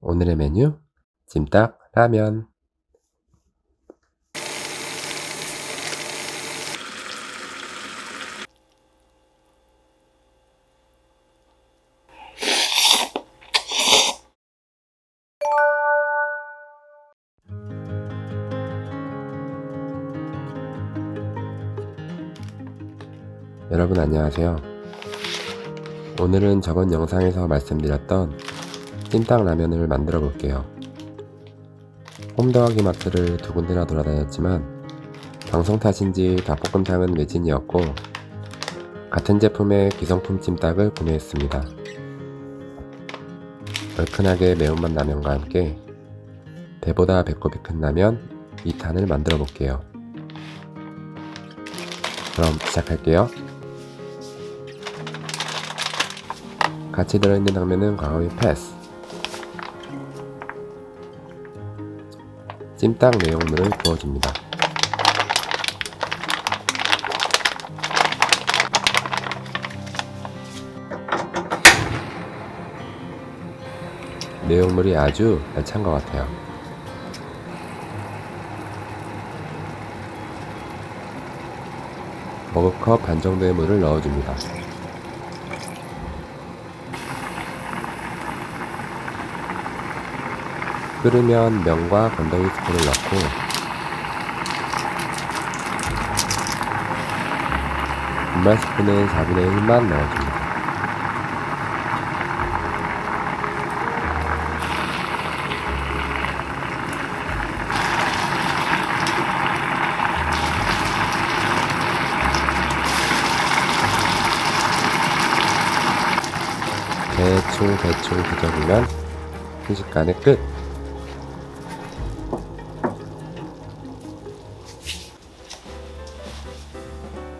오늘의 메뉴 찜닭 라면. 여러분 안녕하세요. 오늘은 저번 영상에서 말씀드렸던 찜닭 라면을 만들어 볼게요. 홈 더하기 마트를 두 군데나 돌아다녔지만 방송 탓인지 닭볶음탕은 매진이었고 같은 제품의 기성품 찜닭을 구매했습니다. 얼큰하게 매운맛 라면과 함께 배보다 배꼽이 큰 라면 2탄을 만들어 볼게요. 그럼 시작할게요. 같이 들어있는 당면은 과감히 패스. 찜닭 내용물을 부어줍니다. 내용물이 아주 알찬 것 같아요. 머그컵 반 정도의 물을 넣어줍니다. 끓으면 면과 건더기 스프를 넣고 분말 스프는 4분의 1만 넣어줍니다. 대충 뒤져보면 순식간에 끝!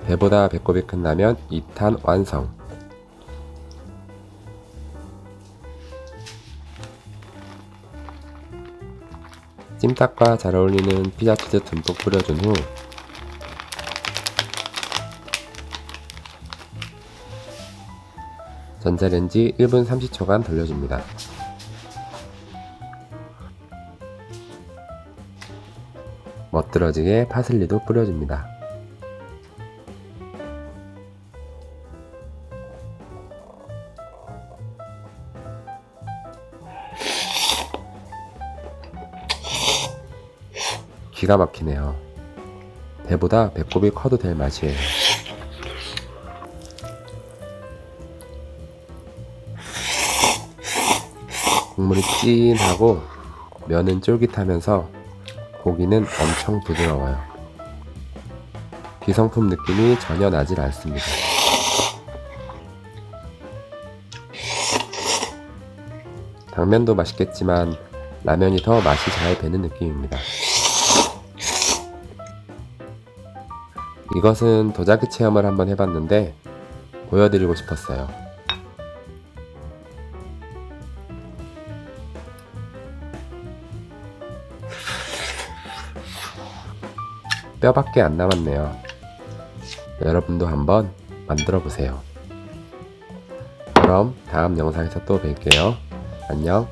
배보다 배꼽이 큰 라면 2탄 완성! 찜닭과 잘 어울리는 피자 치즈 듬뿍 뿌려준 후 전자레인지 1분 30초간 돌려줍니다. 멋들어지게 파슬리도 뿌려줍니다. 기가 막히네요. 배보다 배꼽이 커도 될 맛이에요. 국물이 찐하고 면은 쫄깃하면서 고기는 엄청 부드러워요. 기성품 느낌이 전혀 나질 않습니다. 당면도 맛있겠지만 라면이 더 맛이 잘 배는 느낌입니다. 이것은 도자기 체험을 한번 해봤는데 보여드리고 싶었어요. 뼈밖에 안 남았네요. 여러분도 한번 만들어 보세요. 그럼 다음 영상에서 또 뵐게요. 안녕.